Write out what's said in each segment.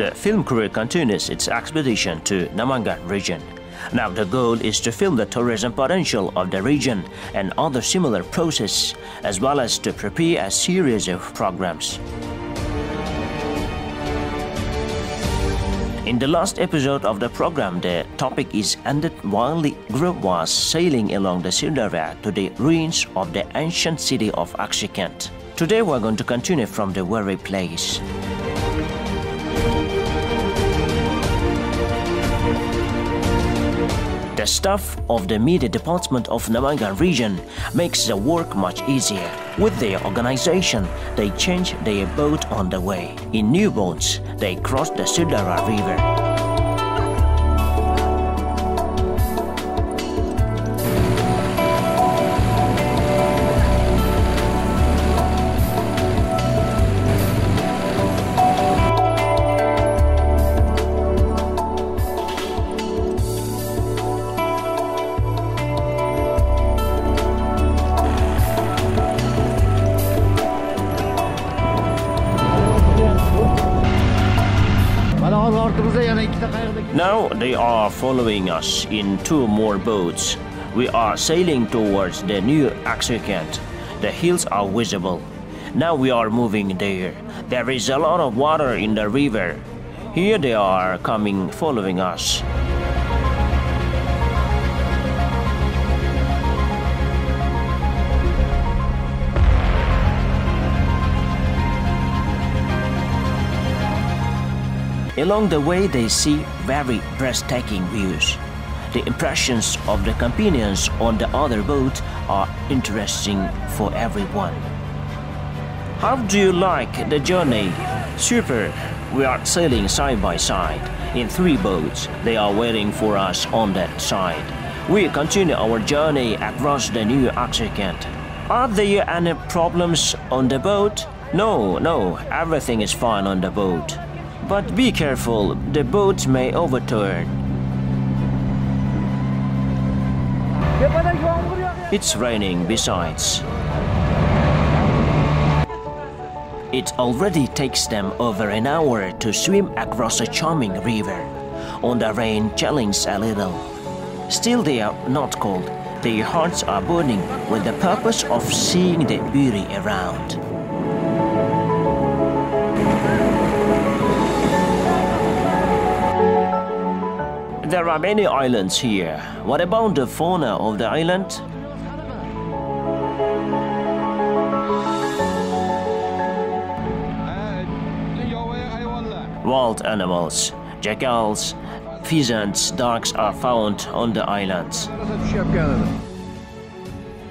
The film crew continues its expedition to Namangan region. Now the goal is to film the tourism potential of the region and other similar processes, as well as to prepare a series of programs. In the last episode of the program, the topic is ended while the group was sailing along the Syrdarya to the ruins of the ancient city of Antiquities. Today we're going to continue from the very place. The staff of the media department of Namangan region makes the work much easier. With their organization, they change their boat on the way. In new boats, they cross the Syrdarya river. Now they are following us in two more boats. We are sailing towards the new Antiquities. The hills are visible. Now we are moving there. There is a lot of water in the river. Here they are coming, following us. Along the way they see very breathtaking views. The impressions of the companions on the other boat are interesting for everyone. How do you like the journey? Super! We are sailing side by side in three boats. They are waiting for us on that side. We continue our journey across the new Antiquities. Are there any problems on the boat? No, everything is fine on the boat. But be careful, the boat may overturn. It's raining besides. It already takes them over an hour to swim across a charming river. On the rain chills a little. Still they are not cold. Their hearts are burning with the purpose of seeing the beauty around. There are many islands here. What about the fauna of the island? Wild animals, jackals, pheasants, ducks are found on the islands.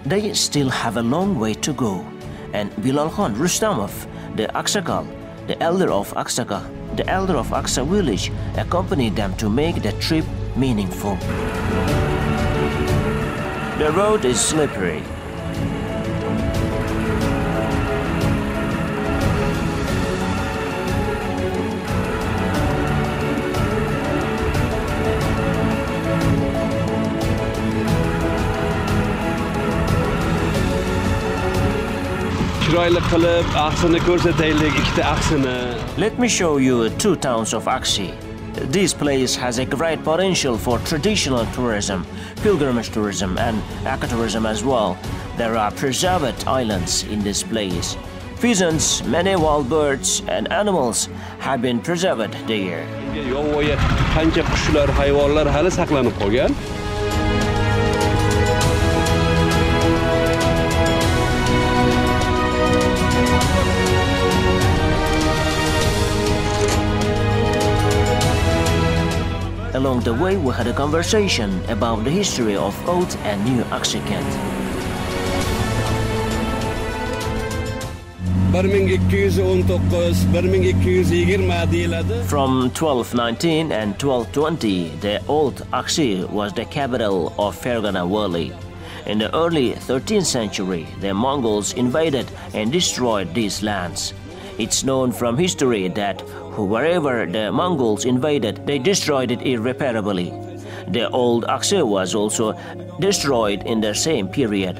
They still have a long way to go, and Bilal Khan Rustamov, the Aksakal, the elder of Aksa village, accompanied them to make the trip meaningful. The road is slippery. Let me show you two towns of Aksi. This place has a great potential for traditional tourism, pilgrimage tourism and ecotourism as well. There are preserved islands in this place. Pheasants, many wild birds and animals have been preserved there. Along the way, we had a conversation about the history of Old and New Antiquities. From 1219 and 1220, the Old Aksi was the capital of Fergana Valley. In the early 13th century, the Mongols invaded and destroyed these lands. It's known from history that wherever the Mongols invaded, they destroyed it irreparably. The old Aksi was also destroyed in the same period.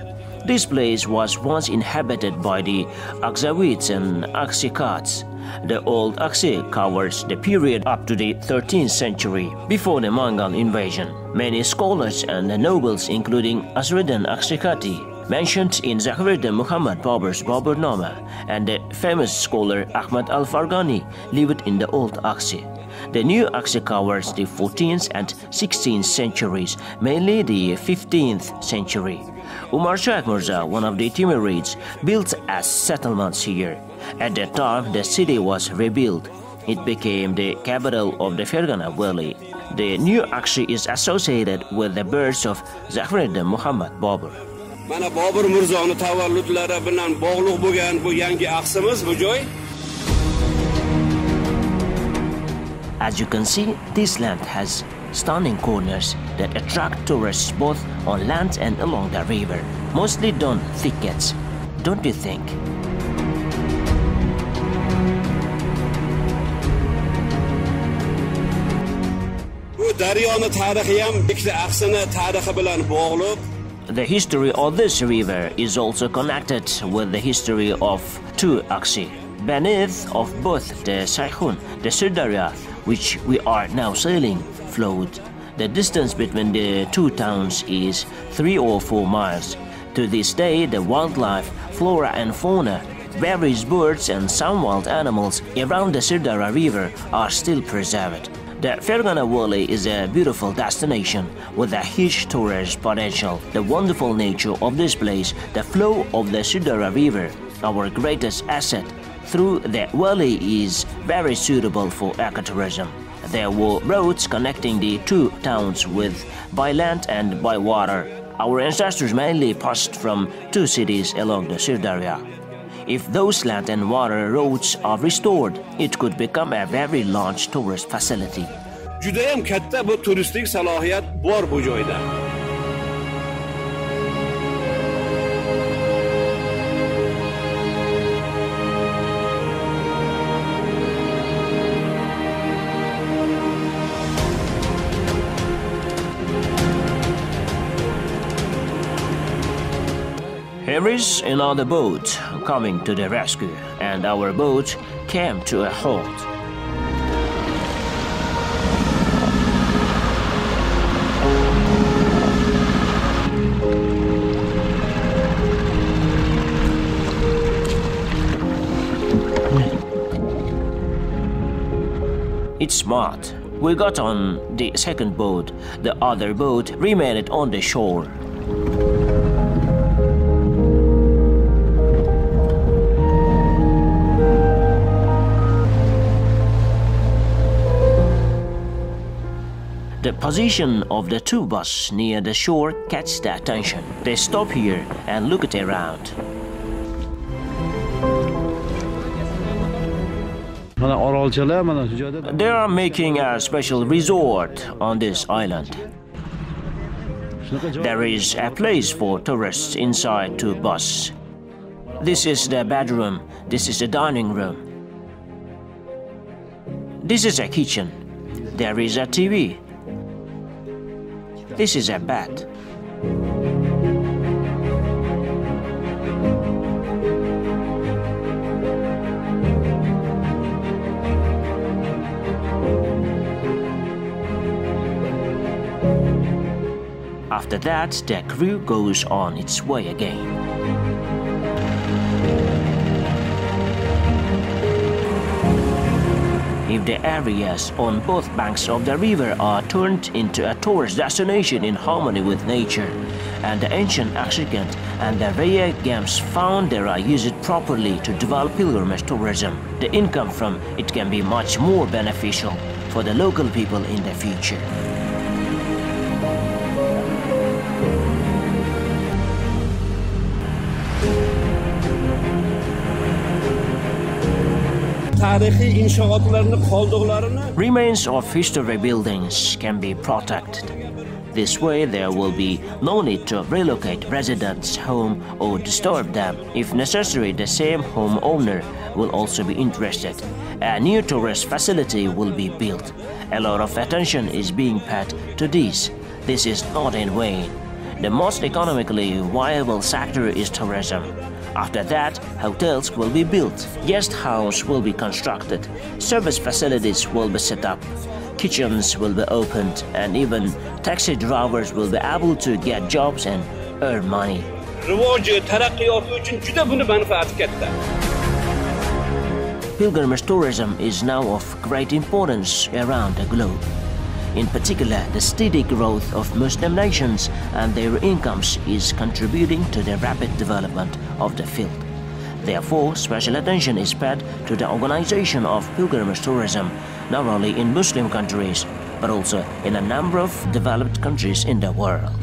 This place was once inhabited by the Akzawids and Aksikads. The old Aksi covers the period up to the 13th century, before the Mongol invasion. Many scholars and nobles, including Asruddin Aksikati, mentioned in Zakhruddin Muhammad Babur's Baburnama, and the famous scholar Ahmad al-Farghani lived in the old Aksi. The new Aksi covers the 14th and 16th centuries, mainly the 15th century. Umar Shaikh Mirza, one of the Timurids, built as settlements here. At that time, the city was rebuilt. It became the capital of the Fergana Valley. The new Aksi is associated with the birth of Zakhruddin Muhammad Babur. Mana Babur Mirzoni tavalludlari bilan bog'liq bo'lgan bu yangi Aksimiz bu joy. As you can see, this land has stunning corners that attract tourists both on land and along the river, mostly done thickets, don't you think? Bu daryoni tarixi ham ikkita Aksini tarixi bilan bog'liq. The history of this river is also connected with the history of two Aksi. Beneath of both the Saykhun, the Syrdarya, which we are now sailing, flowed. The distance between the two towns is 3 or 4 miles. To this day, the wildlife, flora and fauna, various birds and some wild animals around the Syrdarya River are still preserved. The Fergana Valley is a beautiful destination with a huge tourist potential. The wonderful nature of this place, the flow of the Syrdarya River, our greatest asset through the valley, is very suitable for ecotourism. There were roads connecting the two towns by land and by water. Our ancestors mainly passed from two cities along the Syrdarya. If those land and water roads are restored, it could become a very large tourist facility. Judayam katta bu turistik salohiyat bor bu joyda. Here is another boat coming to the rescue, and our boat came to a halt. It's smart. We got on the second boat. The other boat remained on the shore. The position of the two buses near the shore catches the attention. They stop here and look at around. They are making a special resort on this island. There is a place for tourists inside two buses. This is the bedroom. This is the dining room. This is a kitchen. There is a TV. This is a bed. After that, the crew goes on its way again. If the areas on both banks of the river are turned into a tourist destination in harmony with nature, and the ancient Akshikant and the rare games found there are used properly to develop pilgrimage tourism, the income from it can be much more beneficial for the local people in the future. Remains of historic buildings can be protected. This way there will be no need to relocate residents' home or disturb them. If necessary, the same homeowner will also be interested. A new tourist facility will be built. A lot of attention is being paid to this. This is not in vain. The most economically viable sector is tourism. After that, hotels will be built, guest house will be constructed, service facilities will be set up, kitchens will be opened, and even taxi drivers will be able to get jobs and earn money. Rivoji, taraqqiyoti uchun juda buni manfaati katta. Pilgrimage tourism is now of great importance around the globe. In particular, the steady growth of Muslim nations and their incomes is contributing to the rapid development of the field. Therefore, special attention is paid to the organization of pilgrimage tourism, not only in Muslim countries, but also in a number of developed countries in the world.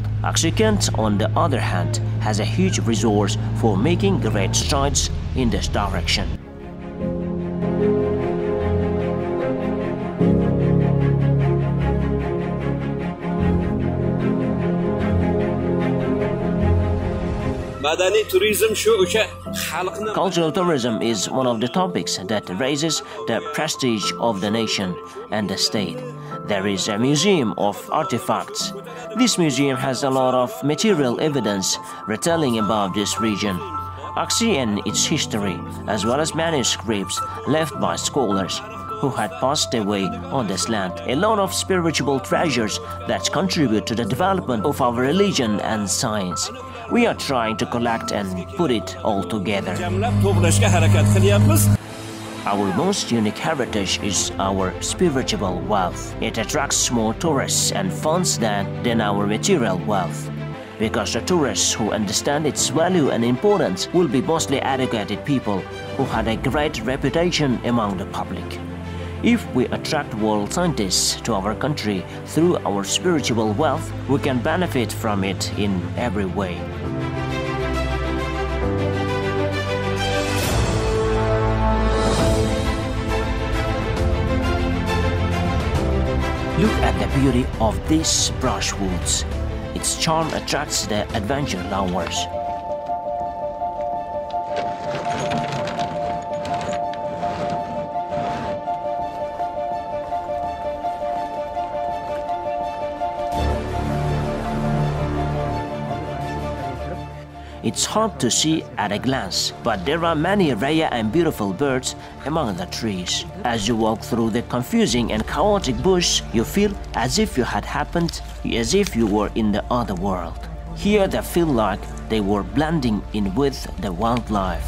Kent, on the other hand, has a huge resource for making great strides in this direction. Cultural tourism is one of the topics that raises the prestige of the nation and the state. There is a museum of artifacts. This museum has a lot of material evidence retelling about this region, Aksi and its history, as well as manuscripts left by scholars who had passed away on this land. A lot of spiritual treasures that contribute to the development of our religion and science. We are trying to collect and put it all together. Our most unique heritage is our spiritual wealth. It attracts more tourists and funds than our material wealth. Because the tourists who understand its value and importance will be mostly educated people who had a great reputation among the public. If we attract world scientists to our country through our spiritual wealth, we can benefit from it in every way. Look at the beauty of these brushwoods. Its charm attracts the adventure lovers. It's hard to see at a glance, but there are many rare and beautiful birds among the trees. As you walk through the confusing and chaotic bush, you feel as if you were in the other world. Here they feel like they were blending in with the wildlife.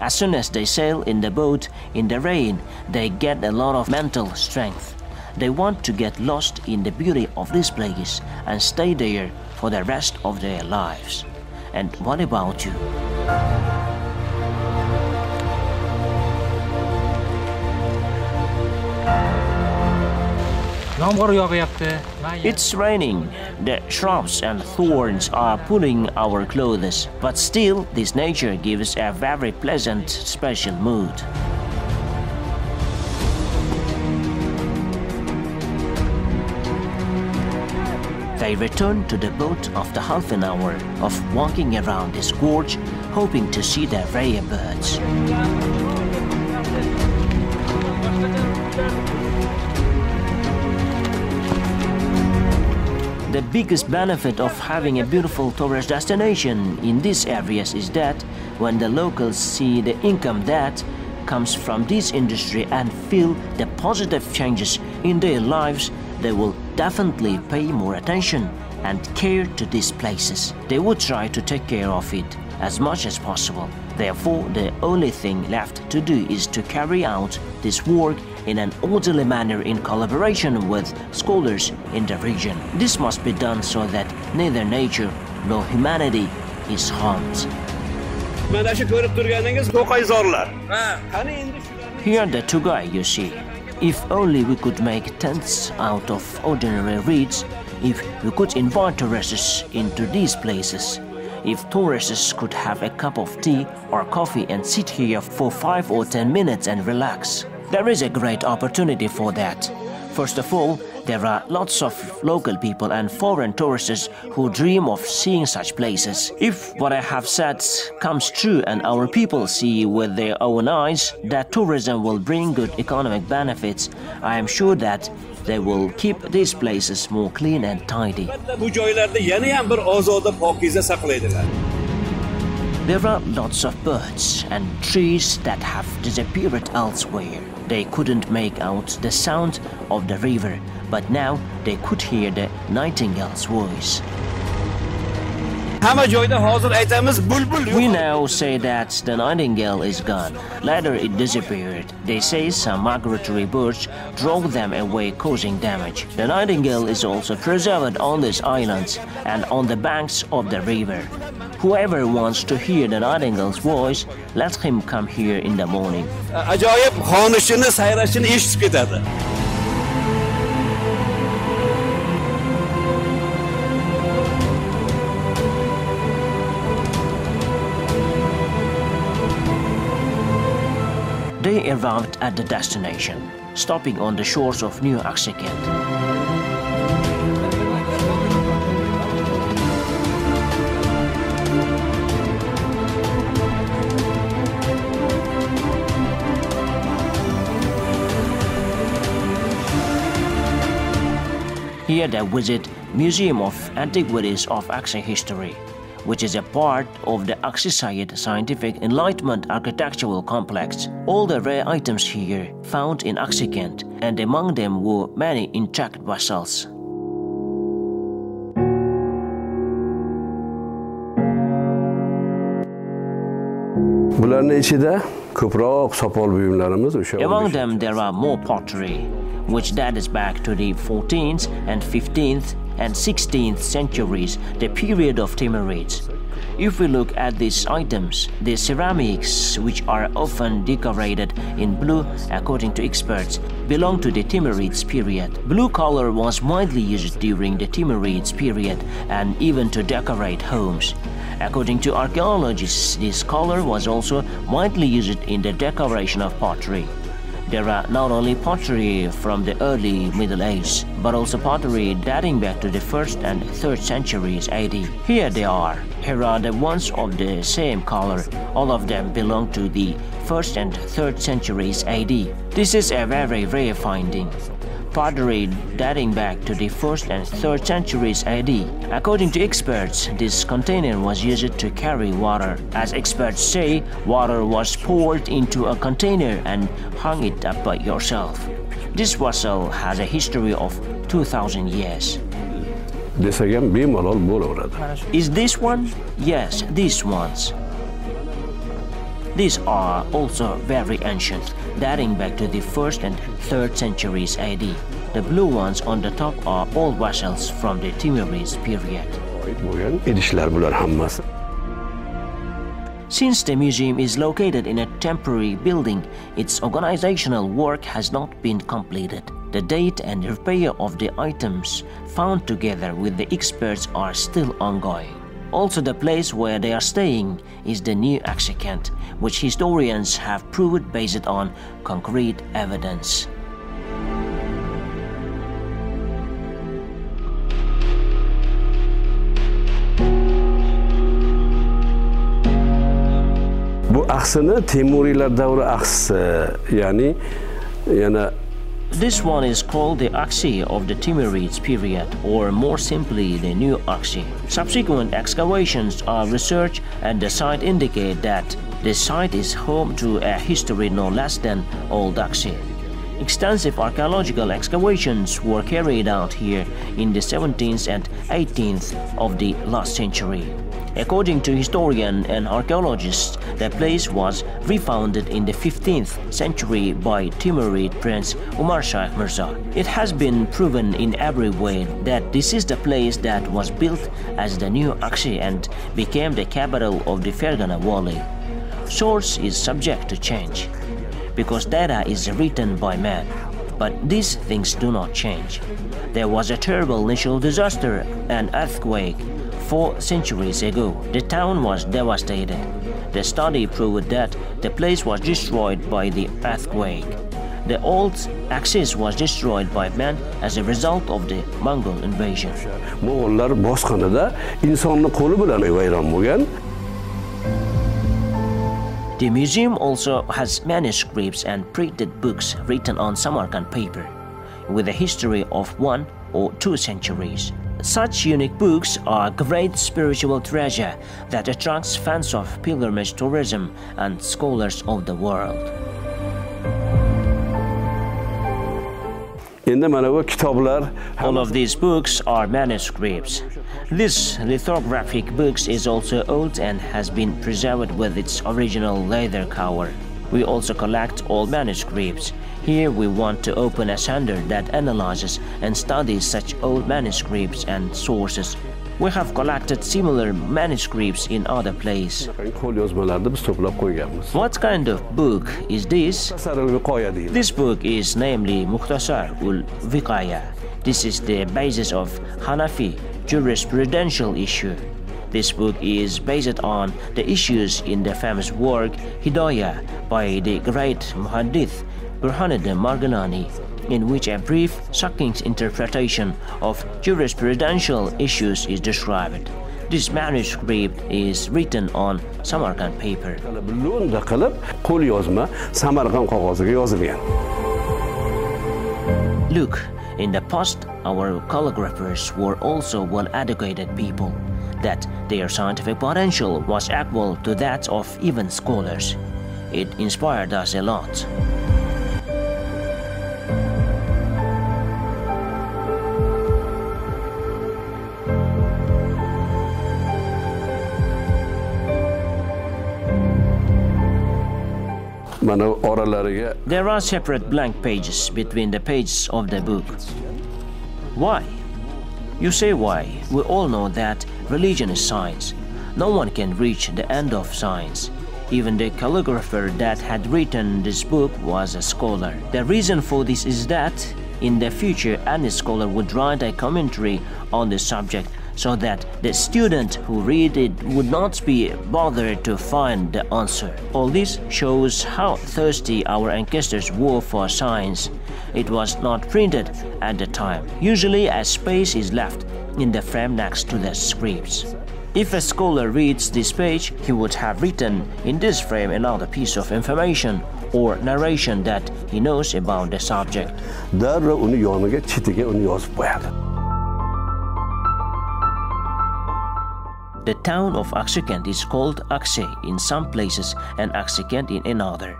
As soon as they sail in the boat in the rain, they get a lot of mental strength. They want to get lost in the beauty of this place and stay there for the rest of their lives. And what about you? It's raining. The shrubs and thorns are pulling our clothes, but still this nature gives a very pleasant, special mood. They return to the boat after half an hour of walking around this gorge, hoping to see the rare birds. The biggest benefit of having a beautiful tourist destination in these areas is that when the locals see the income that comes from this industry and feel the positive changes in their lives, they will definitely pay more attention and care to these places. They would try to take care of it as much as possible. Therefore, the only thing left to do is to carry out this work in an orderly manner in collaboration with scholars in the region. This must be done so that neither nature nor humanity is harmed. Here are the Tugay you see. If only we could make tents out of ordinary reeds, if we could invite tourists into these places, if tourists could have a cup of tea or coffee and sit here for 5 or 10 minutes and relax. There is a great opportunity for that. First of all, there are lots of local people and foreign tourists who dream of seeing such places. If what I have said comes true and our people see with their own eyes that tourism will bring good economic benefits, I am sure that they will keep these places more clean and tidy. There are lots of birds and trees that have disappeared elsewhere. They couldn't make out the sound of the river, but now they could hear the nightingale's voice. We now say that the nightingale is gone. Later it disappeared. They say some migratory birds drove them away, causing damage. The nightingale is also preserved on these islands and on the banks of the river. Whoever wants to hear the nightingale's voice, let him come here in the morning. They arrived at the destination, stopping on the shores of New Oxykent. Here they visit Museum of Antiquities of Aksy History, which is a part of the Aksy Scientific Enlightenment Architectural Complex. All the rare items here found in Oxykent, and among them were many intact vessels. Among them there are more pottery, which dates back to the 14th and 15th and 16th centuries, the period of Timurids. If we look at these items, the ceramics, which are often decorated in blue according to experts, belong to the Timurids period. Blue color was widely used during the Timurids period and even to decorate homes. According to archaeologists, this color was also widely used in the decoration of pottery. There are not only pottery from the early Middle Age, but also pottery dating back to the 1st and 3rd centuries AD. Here they are. Here are the ones of the same color. All of them belong to the 1st and 3rd centuries AD. This is a very rare finding. Pottery dating back to the 1st and 3rd centuries AD. According to experts, this container was used to carry water. As experts say, water was poured into a container and hung it up by yourself. This vessel has a history of 2000 years. Is this one? Yes, these ones. These are also very ancient, dating back to the 1st and 3rd centuries AD. The blue ones on the top are all vessels from the Timurids period. Since the museum is located in a temporary building, its organizational work has not been completed. The date and repair of the items found together with the experts are still ongoing. Also, the place where they are staying is the New Oxykent, which historians have proved based on concrete evidence. This one is called the Aksy of the Timurids period, or more simply the New Aksy. Subsequent excavations are researched and the site indicate that the site is home to a history no less than Old Aksy. Extensive archaeological excavations were carried out here in the 17th and 18th of the last century. According to historians and archaeologists, the place was refounded in the 15th century by Timurid Prince Umar Shaikh Mirza. It has been proven in every way that this is the place that was built as the New Aksy and became the capital of the Fergana Valley. Source is subject to change, because data is written by man. But these things do not change. There was a terrible natural disaster, an earthquake, 4 centuries ago. The town was devastated. The study proved that the place was destroyed by the earthquake. The old axis was destroyed by man as a result of the Mongol invasion. Moğollar bosqinida insonni qo'li bilan vayron bo'lgan. The museum also has manuscripts and printed books written on Samarkand paper, with a history of 1 or 2 centuries. Such unique books are great spiritual treasure that attracts fans of pilgrimage tourism and scholars of the world. All of these books are manuscripts. This lithographic book is also old and has been preserved with its original leather cover. We also collect all manuscripts. Here we want to open a center that analyzes and studies such old manuscripts and sources. We have collected similar manuscripts in other places. What kind of book is this? This book is namely Mukhtasar ul-Wiqaya. This is the basis of Hanafi jurisprudential issue. This book is based on the issues in the famous work Hidayah by the great Muhaddith Burhanuddin Margolani, in which a brief, succinct interpretation of jurisprudential issues is described. This manuscript is written on Samarkand paper. Look, in the past, our calligraphers were also well-educated people, that their scientific potential was equal to that of even scholars. It inspired us a lot. There are separate blank pages between the pages of the book. Why? You say why? We all know that religion is science. No one can reach the end of science. Even the calligrapher that had written this book was a scholar. The reason for this is that in the future any scholar would write a commentary on the subject, so that the student who read it would not be bothered to find the answer. All this shows how thirsty our ancestors were for science. It was not printed at the time. Usually a space is left in the frame next to the scripts. If a scholar reads this page, he would have written in this frame another piece of information or narration that he knows about the subject. The town of Aksakent is called Akse in some places and Aksakent in another.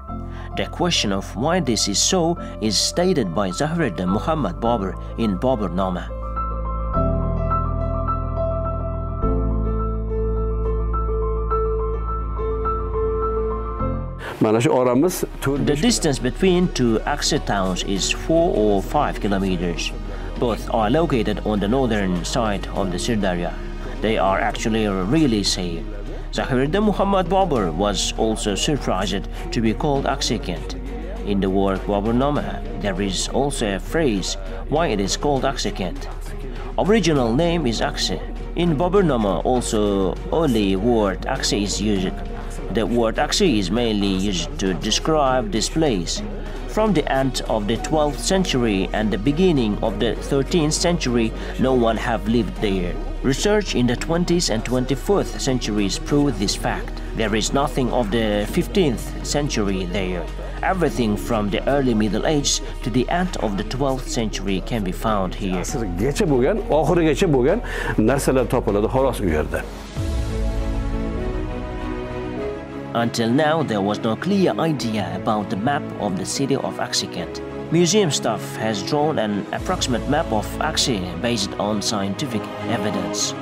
The question of why this is so is stated by Zahruddin Muhammad Babur in Baburnama. The distance between two Akse towns is 4 or 5 kilometers. Both are located on the northern side of the Syrdarya. They are actually really safe. Zahruddin Muhammad Babur was also surprised to be called Aksakent. In the work Baburnama, there is also a phrase why it is called Aksakent. Original name is Akse. In Baburnama also only word Akse is used. The word Akse is mainly used to describe this place. From the end of the 12th century and the beginning of the 13th century, no one have lived there. Research in the 20th and 21st centuries prove this fact. There is nothing of the 15th century there. Everything from the early Middle Ages to the end of the 12th century can be found here. Until now, there was no clear idea about the map of the city of Aksakent. Museum staff has drawn an approximate map of Akse based on scientific evidence.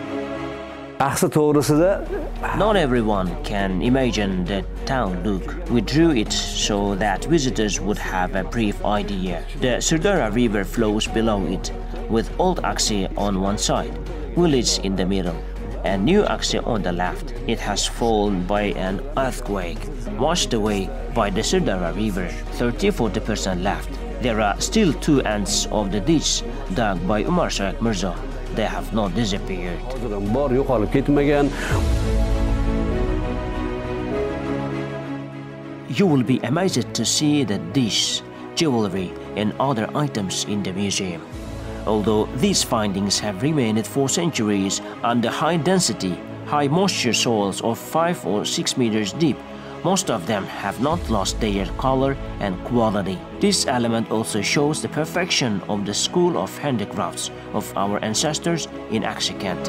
Not everyone can imagine the town look. We drew it so that visitors would have a brief idea. The Syrdarya river flows below it, with Old Akse on one side, village in the middle, and New Akse on the left. It has fallen by an earthquake, washed away by the Syrdarya river, 30–40% left. There are still 2 ends of the ditch dug by Umar Shaykh Mirza. They have not disappeared. You will be amazed to see the ditch jewelry, and other items in the museum. Although these findings have remained for centuries under high density, high moisture soils of 5 or 6 meters deep, most of them have not lost their color and quality. This element also shows the perfection of the school of handicrafts of our ancestors in Akshikant.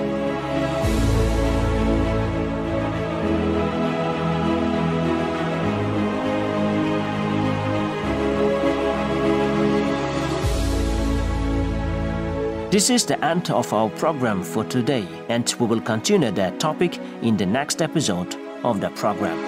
This is the end of our program for today, and we will continue that topic in the next episode of the program.